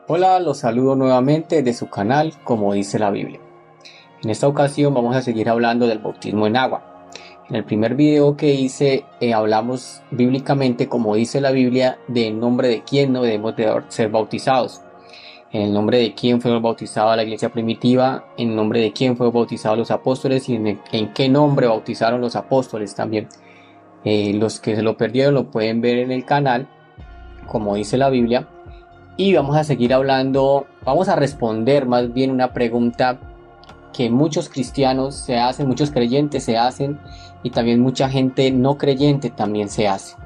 Hola, los saludo nuevamente de su canal Como dice la Biblia. En esta ocasión vamos a seguir hablando del bautismo en agua. En el primer video que hice hablamos bíblicamente, como dice la Biblia, del nombre de quién no debemos de ser bautizados. En el nombre de quién fue bautizada la iglesia primitiva, en el nombre de quién fue bautizados los apóstoles y en qué nombre bautizaron los apóstoles también. Los que se lo perdieron lo pueden ver en el canal, como dice la Biblia. Y vamos a seguir hablando, vamos a responder más bien una pregunta que muchos cristianos se hacen, muchos creyentes se hacen y también mucha gente no creyente también se hace.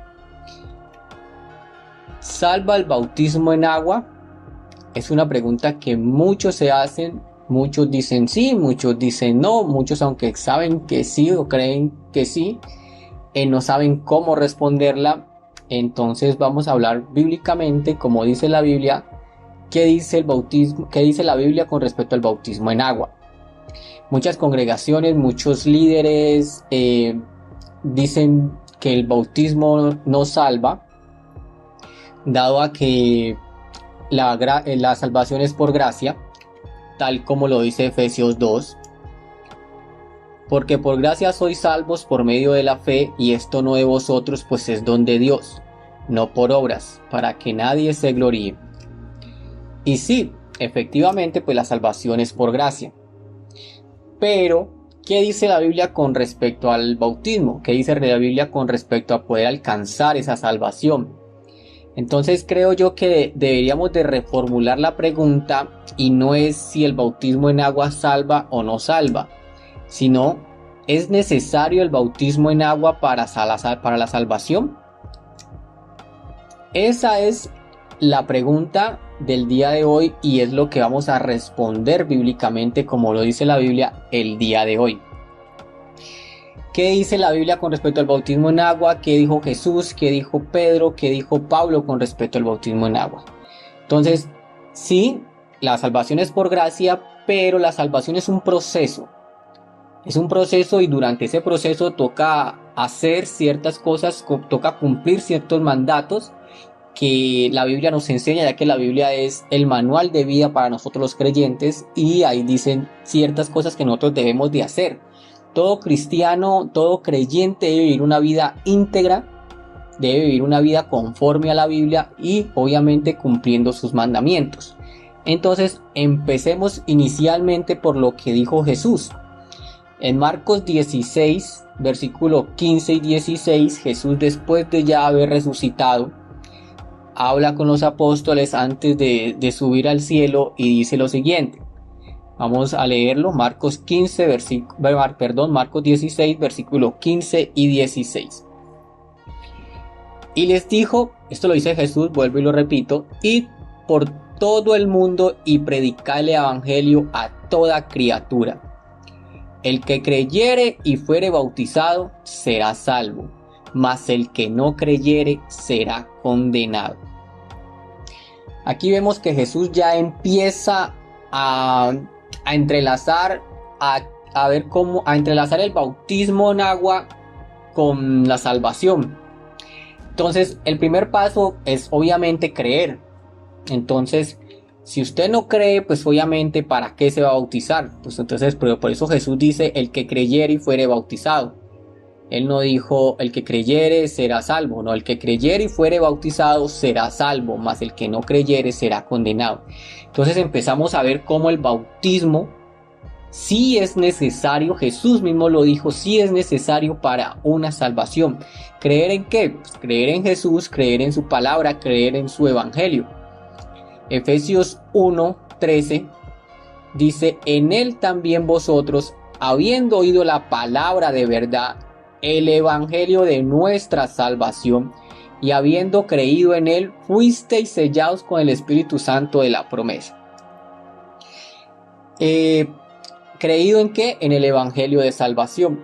¿Salva el bautismo en agua? Es una pregunta que muchos se hacen, muchos dicen sí, muchos dicen no, muchos aunque saben que sí o creen que sí, no saben cómo responderla. Entonces vamos a hablar bíblicamente, como dice la Biblia, qué dice el bautismo, qué dice la Biblia con respecto al bautismo en agua. Muchas congregaciones, muchos líderes dicen que el bautismo no salva, dado a que la salvación es por gracia, tal como lo dice Efesios 2. Porque por gracia sois salvos por medio de la fe, y esto no de vosotros, pues es don de Dios, no por obras, para que nadie se gloríe. Y sí, efectivamente, pues la salvación es por gracia. Pero, ¿qué dice la Biblia con respecto al bautismo? ¿Qué dice la Biblia con respecto a poder alcanzar esa salvación? Entonces creo yo que deberíamos de reformular la pregunta, y no es si el bautismo en agua salva o no salva, sino, ¿es necesario el bautismo en agua para la salvación? Esa es la pregunta del día de hoy y es lo que vamos a responder bíblicamente, como lo dice la Biblia el día de hoy. ¿Qué dice la Biblia con respecto al bautismo en agua? ¿Qué dijo Jesús? ¿Qué dijo Pedro? ¿Qué dijo Pablo con respecto al bautismo en agua? Entonces, sí, la salvación es por gracia, pero la salvación es un proceso. Es un proceso y durante ese proceso toca hacer ciertas cosas, toca cumplir ciertos mandatos que la Biblia nos enseña, ya que la Biblia es el manual de vida para nosotros los creyentes y ahí dicen ciertas cosas que nosotros debemos de hacer. Todo cristiano, todo creyente debe vivir una vida íntegra, debe vivir una vida conforme a la Biblia y obviamente cumpliendo sus mandamientos. Entonces empecemos inicialmente por lo que dijo Jesús. En Marcos 16, versículo 15 y 16, Jesús, después de ya haber resucitado, habla con los apóstoles antes de subir al cielo y dice lo siguiente. Vamos a leerlo, Marcos 16, versículo 15 y 16. Y les dijo, esto lo dice Jesús, vuelvo y lo repito, id por todo el mundo y predicad el evangelio a toda criatura. El que creyere y fuere bautizado será salvo, mas el que no creyere será condenado. Aquí vemos que Jesús ya empieza a entrelazar, a entrelazar el bautismo en agua con la salvación. Entonces, el primer paso es obviamente creer. Entonces, si usted no cree, pues obviamente, ¿para qué se va a bautizar? Pues entonces, por eso Jesús dice, el que creyere y fuere bautizado. Él no dijo, el que creyere será salvo, no, el que creyere y fuere bautizado será salvo, mas el que no creyere será condenado. Entonces empezamos a ver cómo el bautismo sí es necesario, Jesús mismo lo dijo, sí es necesario para una salvación. ¿Creer en qué? Pues creer en Jesús, creer en su palabra, creer en su evangelio. Efesios 1:13 dice, en él también vosotros, habiendo oído la palabra de verdad, el evangelio de nuestra salvación, y habiendo creído en él, fuisteis sellados con el Espíritu Santo de la promesa. ¿Creído en qué? En el evangelio de salvación.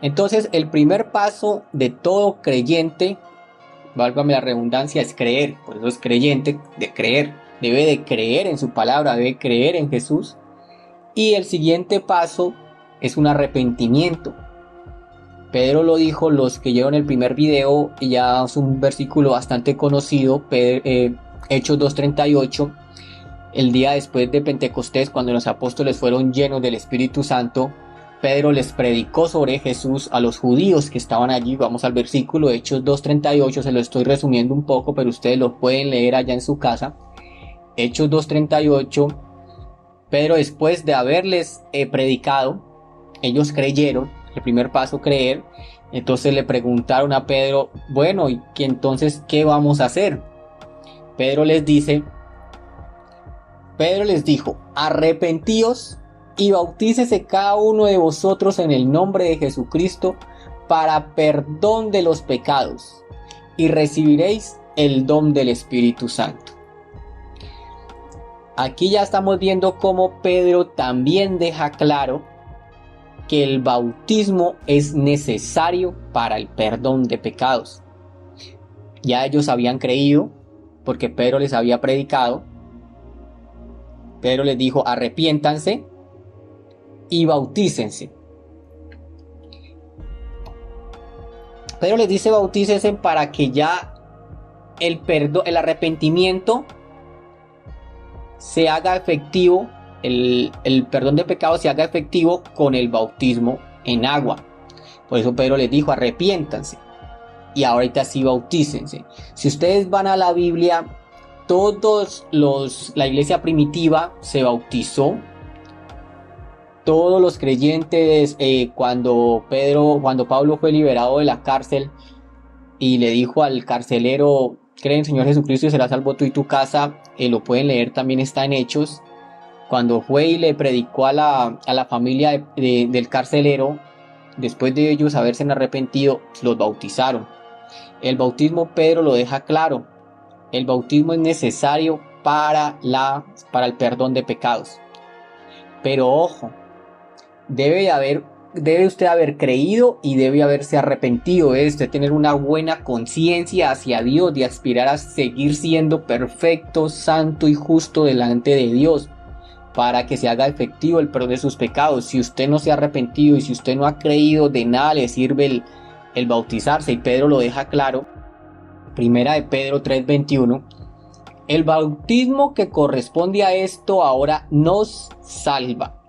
Entonces, el primer paso de todo creyente, válgame la redundancia, es creer. Por eso es creyente, de creer. Debe de creer en su palabra, debe creer en Jesús. Y el siguiente paso es un arrepentimiento. Pedro lo dijo, los que llevan el primer video, y ya es un versículo bastante conocido. Hechos 2:38, el día después de Pentecostés, cuando los apóstoles fueron llenos del Espíritu Santo, Pedro les predicó sobre Jesús a los judíos que estaban allí. Vamos al versículo Hechos 2:38, se lo estoy resumiendo un poco, pero ustedes lo pueden leer allá en su casa. Hechos 2:38, Pedro, después de haberles predicado, ellos creyeron, el primer paso, creer. Entonces le preguntaron a Pedro, bueno, ¿y que entonces qué vamos a hacer? Pedro les dijo, arrepentíos y bautícese cada uno de vosotros en el nombre de Jesucristo para perdón de los pecados, y recibiréis el don del Espíritu Santo. Aquí ya estamos viendo cómo Pedro también deja claro que el bautismo es necesario para el perdón de pecados. Ya ellos habían creído, porque Pedro les había predicado. Pedro les dijo, arrepiéntanse y bautícense. Pedro les dice, bautícense para que ya el arrepentimiento se haga efectivo, el perdón de pecados se haga efectivo con el bautismo en agua. Por eso Pedro les dijo, arrepiéntanse y ahorita sí bautícense. Si ustedes van a la Biblia, la iglesia primitiva se bautizó. Todos los creyentes, cuando Pablo fue liberado de la cárcel y le dijo al carcelero, cree en el Señor Jesucristo y serás salvo tú y tu casa, lo pueden leer, también está en Hechos. Cuando fue y le predicó a la familia del carcelero, después de ellos haberse arrepentido, los bautizaron. El bautismo, Pedro lo deja claro, el bautismo es necesario para el perdón de pecados. Pero ojo, debe usted haber creído y debe haberse arrepentido, debe usted tener una buena conciencia hacia Dios, de aspirar a seguir siendo perfecto, santo y justo delante de Dios, para que se haga efectivo el perdón de sus pecados. Si usted no se ha arrepentido y si usted no ha creído, de nada le sirve el bautizarse, y Pedro lo deja claro. Primera de Pedro 3:21, el bautismo que corresponde a esto ahora nos salva,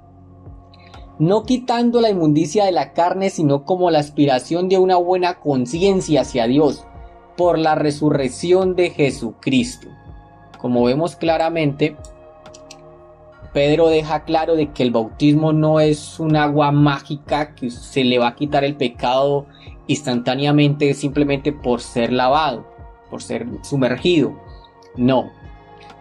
no quitando la inmundicia de la carne, sino como la aspiración de una buena conciencia hacia Dios, por la resurrección de Jesucristo. Como vemos claramente, Pedro deja claro de que el bautismo no es un agua mágica que se le va a quitar el pecado instantáneamente simplemente por ser lavado, por ser sumergido. No.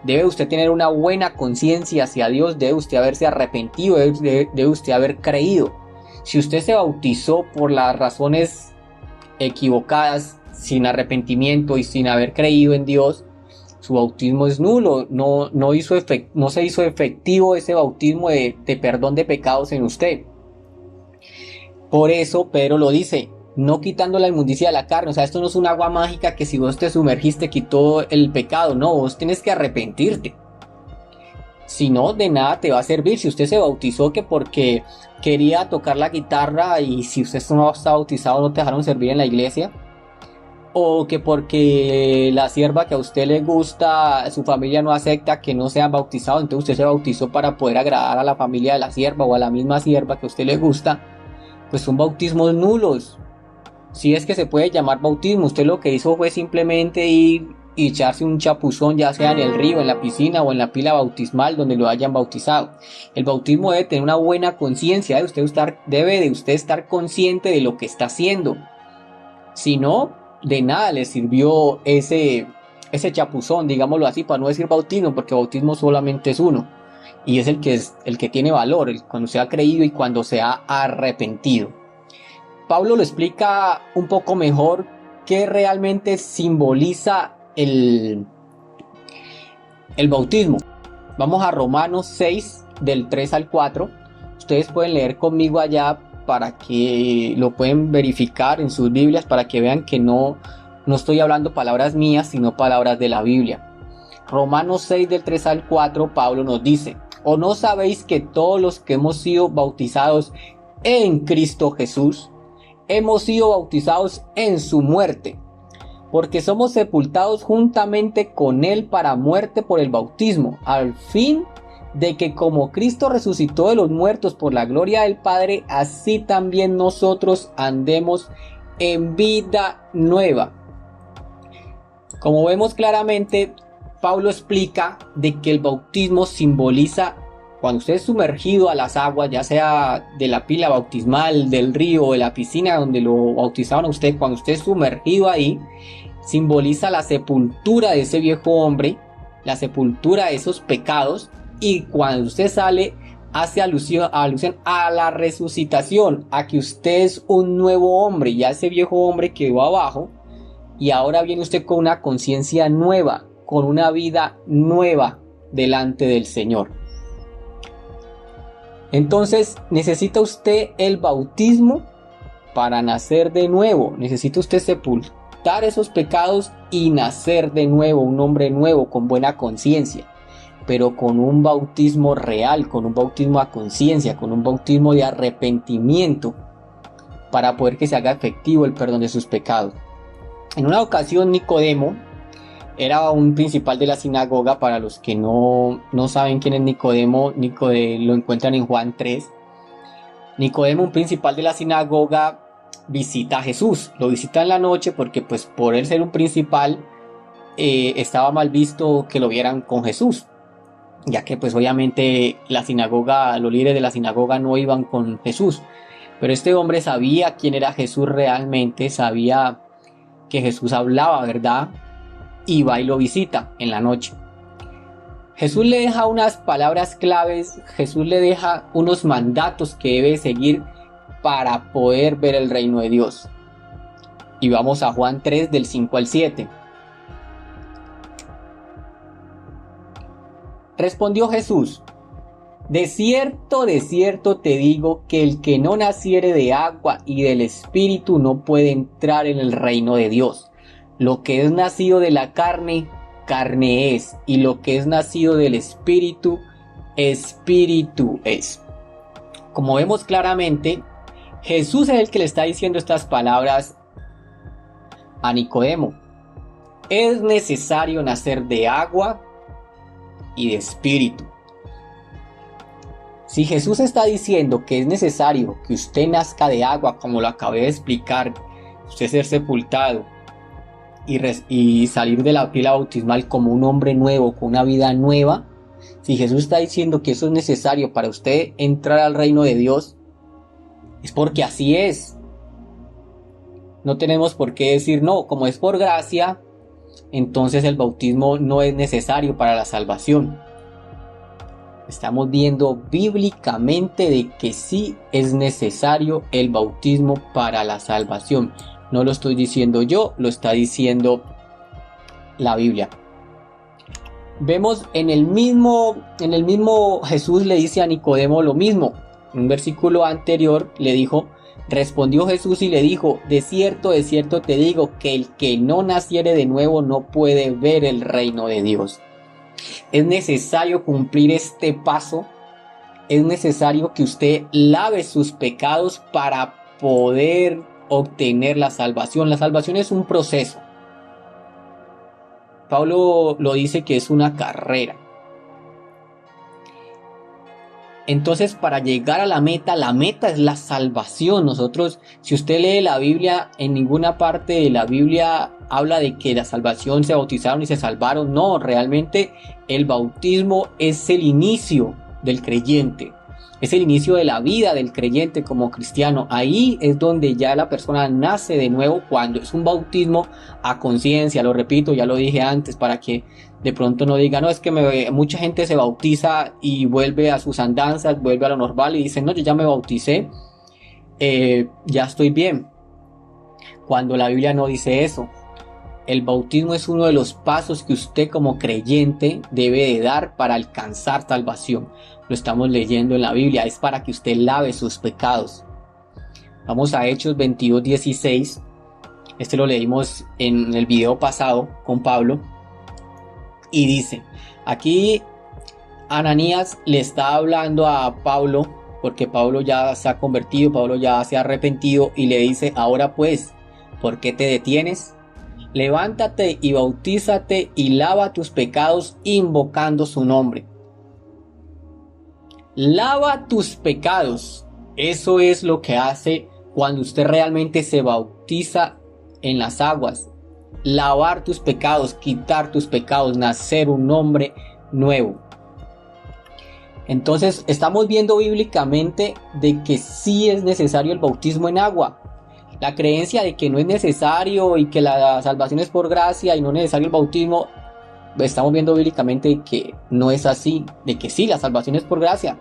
Debe usted tener una buena conciencia hacia Dios, debe usted haberse arrepentido, debe usted haber creído. Si usted se bautizó por las razones equivocadas, sin arrepentimiento y sin haber creído en Dios, su bautismo es nulo, no se hizo efectivo ese bautismo de perdón de pecados en usted. Por eso Pedro lo dice, no quitando la inmundicia de la carne. O sea, esto no es un agua mágica que si vos te sumergiste quitó el pecado. No, vos tienes que arrepentirte. Si no, de nada te va a servir. Si usted se bautizó que porque quería tocar la guitarra y si usted no está bautizado no te dejaron servir en la iglesia, o que porque la sierva que a usted le gusta, su familia no acepta que no sea bautizado, entonces usted se bautizó para poder agradar a la familia de la sierva o a la misma sierva que a usted le gusta, pues son bautismos nulos. Si es que se puede llamar bautismo, usted lo que hizo fue simplemente ir y echarse un chapuzón, ya sea en el río, en la piscina o en la pila bautismal donde lo hayan bautizado. El bautismo debe tener una buena conciencia, debe de usted estar consciente de lo que está haciendo. Si no, de nada le sirvió ese chapuzón, digámoslo así, para no decir bautismo, porque bautismo solamente es uno, y es el que tiene valor, cuando se ha creído y cuando se ha arrepentido. Pablo lo explica un poco mejor qué realmente simboliza el bautismo. Vamos a Romanos 6 del 3 al 4. Ustedes pueden leer conmigo allá para que lo pueden verificar en sus Biblias, para que vean que no estoy hablando palabras mías, sino palabras de la Biblia. Romanos 6 del 3 al 4, Pablo nos dice, ¿o no sabéis que todos los que hemos sido bautizados en Cristo Jesús, hemos sido bautizados en su muerte? porque somos sepultados juntamente con él para muerte por el bautismo, al fin de que como Cristo resucitó de los muertos por la gloria del Padre, así también nosotros andemos en vida nueva. Como vemos claramente, Pablo explica de que el bautismo simboliza cuando usted es sumergido a las aguas, ya sea de la pila bautismal, del río o de la piscina donde lo bautizaron a usted, cuando usted es sumergido ahí, simboliza la sepultura de ese viejo hombre, la sepultura de esos pecados, y cuando usted sale hace alusión a la resucitación, a que usted es un nuevo hombre, ya ese viejo hombre quedó abajo y ahora viene usted con una conciencia nueva, con una vida nueva delante del Señor. Entonces necesita usted el bautismo para nacer de nuevo, necesita usted sepultar esos pecados y nacer de nuevo, un hombre nuevo con buena conciencia, pero con un bautismo real, con un bautismo a conciencia, con un bautismo de arrepentimiento, para poder que se haga efectivo el perdón de sus pecados. En una ocasión Nicodemo era un principal de la sinagoga. Para los que no saben quién es Nicodemo, lo encuentran en Juan 3. Nicodemo, un principal de la sinagoga, visita a Jesús. Lo visita en la noche porque pues por él ser un principal estaba mal visto que lo vieran con Jesús, ya que pues obviamente los líderes de la sinagoga no iban con Jesús. Pero este hombre sabía quién era Jesús realmente, sabía que Jesús hablaba verdad, y va y lo visita en la noche. Jesús le deja unas palabras claves, Jesús le deja unos mandatos que debe seguir para poder ver el reino de Dios. Y vamos a Juan 3 del 5 al 7. Respondió Jesús: de cierto te digo que el que no naciere de agua y del Espíritu no puede entrar en el reino de Dios. Lo que es nacido de la carne, carne es, y lo que es nacido del Espíritu, Espíritu es. Como vemos claramente, Jesús es el que le está diciendo estas palabras a Nicodemo. Es necesario nacer de agua y de Espíritu. Si Jesús está diciendo que es necesario que usted nazca de agua, como lo acabé de explicar, usted ser sepultado y salir de la pila bautismal como un hombre nuevo, con una vida nueva, si Jesús está diciendo que eso es necesario para usted entrar al reino de Dios, es porque así es. No tenemos por qué decir no, como es por gracia, entonces el bautismo no es necesario para la salvación. Estamos viendo bíblicamente de que sí es necesario el bautismo para la salvación. No lo estoy diciendo yo, lo está diciendo la Biblia. Vemos en el mismo Jesús le dice a Nicodemo lo mismo. En un versículo anterior le dijo: respondió Jesús y le dijo: de cierto te digo que el que no naciere de nuevo no puede ver el reino de Dios. Es necesario cumplir este paso. Es necesario que usted lave sus pecados para poder obtener la salvación. La salvación es un proceso. Pablo lo dice que es una carrera. Entonces, para llegar a la meta es la salvación. Nosotros, si usted lee la Biblia, en ninguna parte de la Biblia habla de que la salvación se bautizaron y se salvaron. No, realmente el bautismo es el inicio del creyente. Es el inicio de la vida del creyente como cristiano. Ahí es donde ya la persona nace de nuevo, cuando es un bautismo a conciencia. Lo repito, ya lo dije antes, para que de pronto no diga, no, es que mucha gente se bautiza y vuelve a sus andanzas, vuelve a lo normal y dice, no, yo ya me bauticé, ya estoy bien. Cuando la Biblia no dice eso. El bautismo es uno de los pasos que usted como creyente debe de dar para alcanzar salvación. Lo estamos leyendo en la Biblia, es para que usted lave sus pecados. Vamos a Hechos 22:16. Este lo leímos en el video pasado con Pablo. Y dice, aquí Ananías le está hablando a Pablo, porque Pablo ya se ha convertido, Pablo ya se ha arrepentido, y le dice, ahora pues, ¿por qué te detienes? levántate y bautízate y lava tus pecados invocando su nombre. Lava tus pecados. Eso es lo que hace cuando usted realmente se bautiza en las aguas. Lavar tus pecados, quitar tus pecados, nacer un hombre nuevo. Entonces estamos viendo bíblicamente de que sí es necesario el bautismo en agua. La creencia de que no es necesario y que la salvación es por gracia y no es necesario el bautismo, estamos viendo bíblicamente que no es así, de que sí, la salvación es por gracia,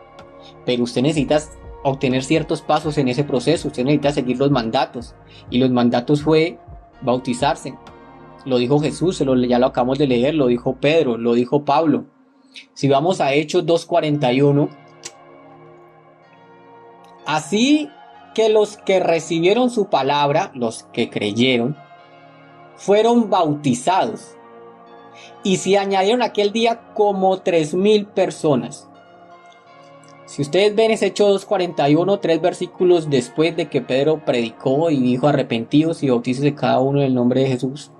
pero usted necesita obtener ciertos pasos en ese proceso, usted necesita seguir los mandatos, y los mandatos fue bautizarse. Lo dijo Jesús, ya lo acabamos de leer, lo dijo Pedro, lo dijo Pablo. Si vamos a Hechos 2:41, así que los que recibieron su palabra, los que creyeron, fueron bautizados, y se añadieron aquel día como 3,000 personas. Si ustedes ven ese Hechos 2:41, 3 versículos después de que Pedro predicó y dijo arrepentidos y bautícese cada uno en el nombre de Jesús,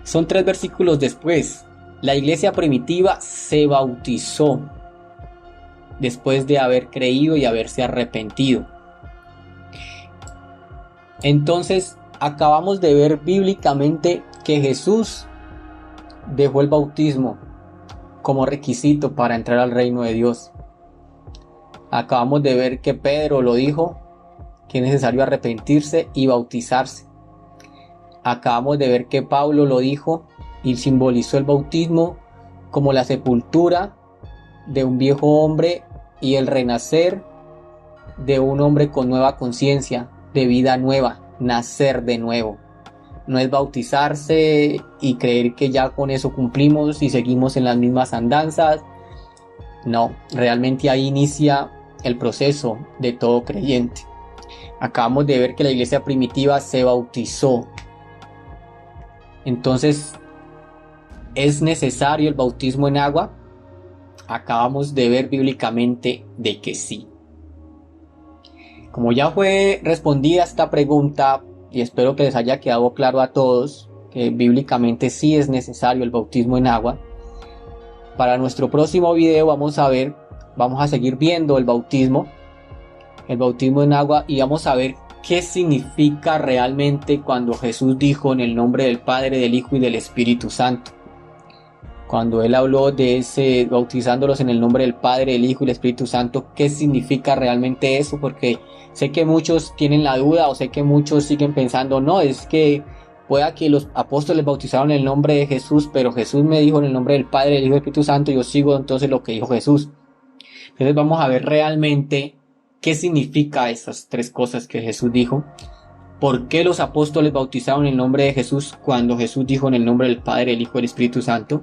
son 3 versículos después. La iglesia primitiva se bautizó después de haber creído y haberse arrepentido. Entonces acabamos de ver bíblicamente que Jesús dejó el bautismo como requisito para entrar al reino de Dios. Acabamos de ver que Pedro lo dijo, que es necesario arrepentirse y bautizarse. Acabamos de ver que Pablo lo dijo y simbolizó el bautismo como la sepultura de un viejo hombre y el renacer de un hombre con nueva conciencia, de vida nueva, nacer de nuevo. No es bautizarse y creer que ya con eso cumplimos y seguimos en las mismas andanzas. No, realmente ahí inicia el proceso de todo creyente. Acabamos de ver que la iglesia primitiva se bautizó. Entonces, ¿es necesario el bautismo en agua? Acabamos de ver bíblicamente de que sí. Como ya fue respondida esta pregunta, y espero que les haya quedado claro a todos que bíblicamente sí es necesario el bautismo en agua, para nuestro próximo video vamos a seguir viendo el bautismo en agua, y vamos a ver qué significa realmente cuando Jesús dijo en el nombre del Padre, del Hijo y del Espíritu Santo. Cuando él habló de ese bautizándolos en el nombre del Padre, el Hijo y el Espíritu Santo, ¿qué significa realmente eso? Porque sé que muchos tienen la duda, o sé que muchos siguen pensando, no, es que pueda que los apóstoles bautizaron en el nombre de Jesús, pero Jesús me dijo en el nombre del Padre, del Hijo y del Espíritu Santo, yo sigo entonces lo que dijo Jesús. Entonces vamos a ver realmente qué significa esas 3 cosas que Jesús dijo. ¿Por qué los apóstoles bautizaron en el nombre de Jesús cuando Jesús dijo en el nombre del Padre, el Hijo y el Espíritu Santo?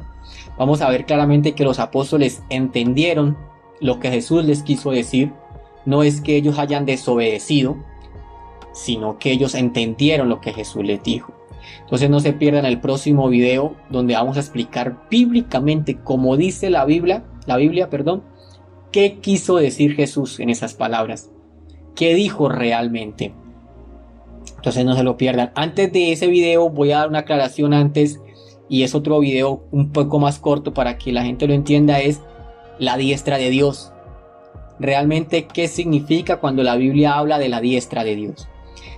Vamos a ver claramente que los apóstoles entendieron lo que Jesús les quiso decir. No es que ellos hayan desobedecido, sino que ellos entendieron lo que Jesús les dijo. Entonces no se pierdan el próximo video, donde vamos a explicar bíblicamente, como dice la Biblia, qué quiso decir Jesús en esas palabras, qué dijo realmente. Entonces no se lo pierdan. Antes de ese video voy a dar una aclaración antes, y es otro video un poco más corto para que la gente lo entienda, es la diestra de Dios. Realmente, ¿qué significa cuando la Biblia habla de la diestra de Dios?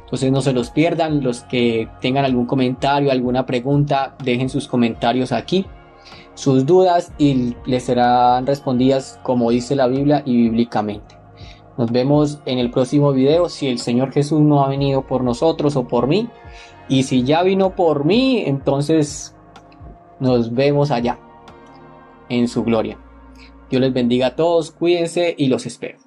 Entonces no se los pierdan. Los que tengan algún comentario, alguna pregunta, dejen sus comentarios aquí, sus dudas, y les serán respondidas como dice la Biblia y bíblicamente. Nos vemos en el próximo video, si el Señor Jesús no ha venido por nosotros o por mí. Y si ya vino por mí, entonces nos vemos allá en su gloria. Dios les bendiga a todos, cuídense y los espero.